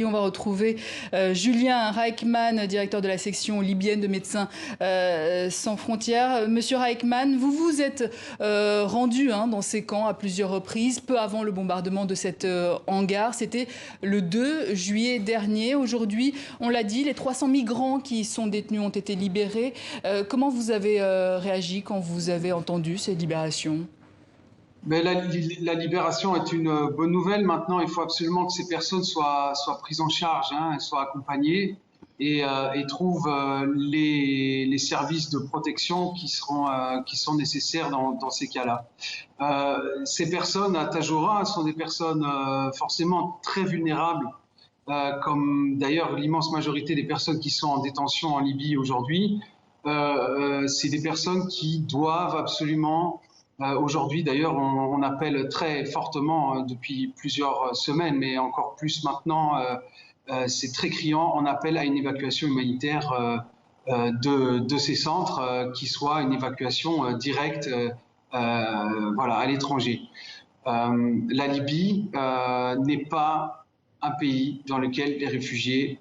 On va retrouver Julien Reichmann, directeur de la section libyenne de Médecins sans frontières. Monsieur Reichmann, vous vous êtes rendu dans ces camps à plusieurs reprises, peu avant le bombardement de cet hangar. C'était le 2 juillet dernier. Aujourd'hui, on l'a dit, les 300 migrants qui sont détenus ont été libérés. Comment vous avez réagi quand vous avez entendu ces libérations ? Mais la libération est une bonne nouvelle. Maintenant, il faut absolument que ces personnes soient prises en charge, soient accompagnées et trouvent les services de protection qui sont nécessaires dans ces cas-là. Ces personnes à Tadjoura sont des personnes forcément très vulnérables, comme d'ailleurs l'immense majorité des personnes qui sont en détention en Libye aujourd'hui. C'est des personnes qui doivent absolument... Aujourd'hui, d'ailleurs, on appelle très fortement depuis plusieurs semaines, mais encore plus maintenant, c'est très criant, on appelle à une évacuation humanitaire de ces centres, qui soit une évacuation directe à l'étranger. La Libye n'est pas un pays dans lequel les réfugiés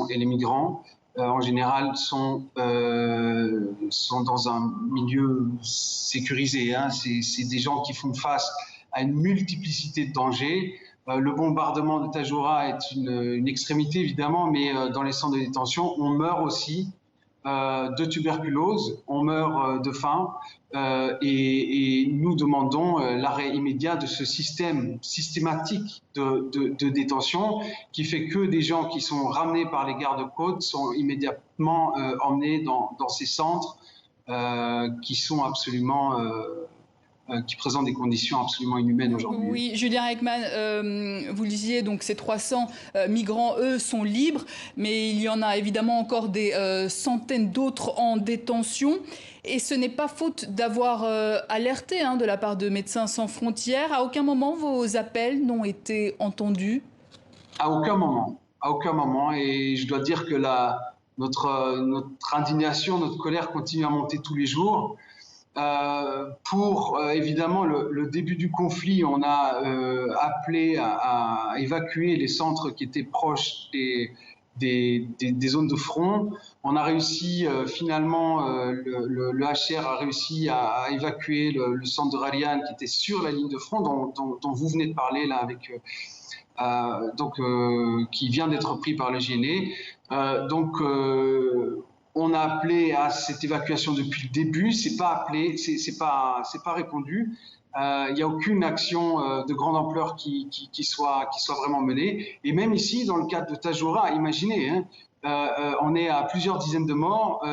et les migrants en général sont dans un milieu sécurisé. C'est des gens qui font face à une multiplicité de dangers. Le bombardement de Tadjoura est une extrémité évidemment, mais dans les centres de détention, on meurt aussi de tuberculose, on meurt de faim et nous demandons l'arrêt immédiat de ce système systématique de détention qui fait que des gens qui sont ramenés par les gardes-côtes sont immédiatement emmenés dans ces centres qui sont absolument... qui présentent des conditions absolument inhumaines aujourd'hui. Oui, Julien Reichmann, vous le disiez, donc ces 300 migrants, eux, sont libres, mais il y en a évidemment encore des centaines d'autres en détention. Et ce n'est pas faute d'avoir alerté de la part de Médecins sans frontières. À aucun moment, vos appels n'ont été entendus? À aucun moment. À aucun moment. Et je dois dire que notre indignation, notre colère continue à monter tous les jours. Pour évidemment le début du conflit, on a appelé à évacuer les centres qui étaient proches des zones de front. On a réussi finalement, le HCR a réussi à évacuer le centre de Rarian qui était sur la ligne de front dont vous venez de parler là avec... qui vient d'être pris par le GNE. On a appelé à cette évacuation depuis le début, c'est pas répondu. Il n'y a aucune action de grande ampleur qui soit vraiment menée. Et même ici, dans le cadre de Tadjoura, imaginez, on est à plusieurs dizaines de morts,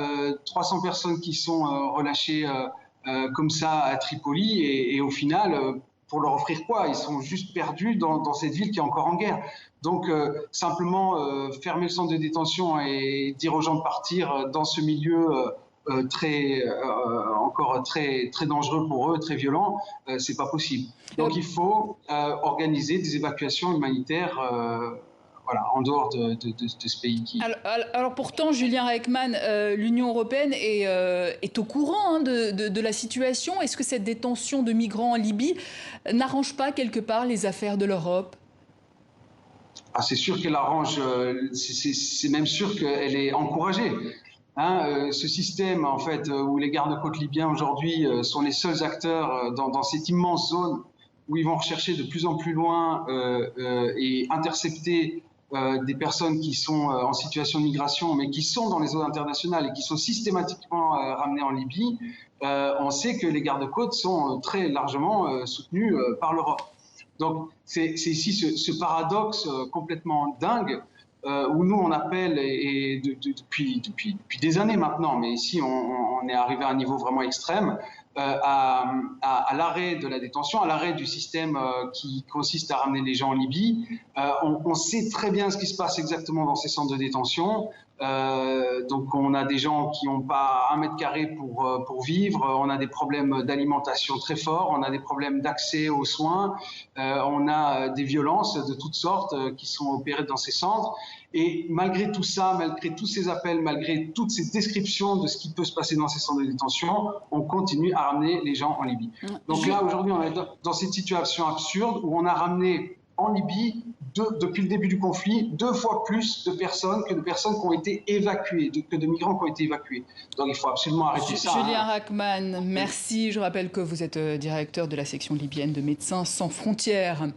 300 personnes qui sont relâchées comme ça à Tripoli, et au final, pour leur offrir quoi? Ils sont juste perdus dans cette ville qui est encore en guerre. Donc, simplement fermer le centre de détention et dire aux gens de partir dans ce milieu encore très dangereux pour eux, très violent, c'est pas possible. Donc, il faut organiser des évacuations humanitaires en dehors de ce pays. Alors pourtant, Julien Reichmann, l'Union européenne est au courant de la situation. Est-ce que cette détention de migrants en Libye n'arrange pas quelque part les affaires de l'Europe? C'est sûr qu'elle arrange, c'est même sûr qu'elle est encouragée. Ce système, en fait, où les gardes-côtes libyens aujourd'hui sont les seuls acteurs dans cette immense zone où ils vont rechercher de plus en plus loin et intercepter des personnes qui sont en situation de migration, mais qui sont dans les eaux internationales et qui sont systématiquement ramenées en Libye. On sait que les gardes-côtes sont très largement soutenus par l'Europe. Donc, c'est ici ce paradoxe complètement dingue où nous, on appelle, et depuis des années maintenant, mais ici, on est arrivé à un niveau vraiment extrême, à l'arrêt de la détention, à l'arrêt du système qui consiste à ramener les gens en Libye. On sait très bien ce qui se passe exactement dans ces centres de détention. Donc on a des gens qui n'ont pas 1 mètre carré pour vivre, on a des problèmes d'alimentation très forts, on a des problèmes d'accès aux soins, on a des violences de toutes sortes qui sont opérées dans ces centres. Et malgré tout ça, malgré tous ces appels, malgré toutes ces descriptions de ce qui peut se passer dans ces centres de détention, on continue à ramener les gens en Libye. Donc là, aujourd'hui, on est dans cette situation absurde où on a ramené en Libye depuis le début du conflit, 2 fois plus de personnes que de personnes qui ont été évacuées, que de migrants qui ont été évacués. Donc il faut absolument arrêter ça. Julien Rackman, merci. Je rappelle que vous êtes directeur de la section libyenne de Médecins sans frontières.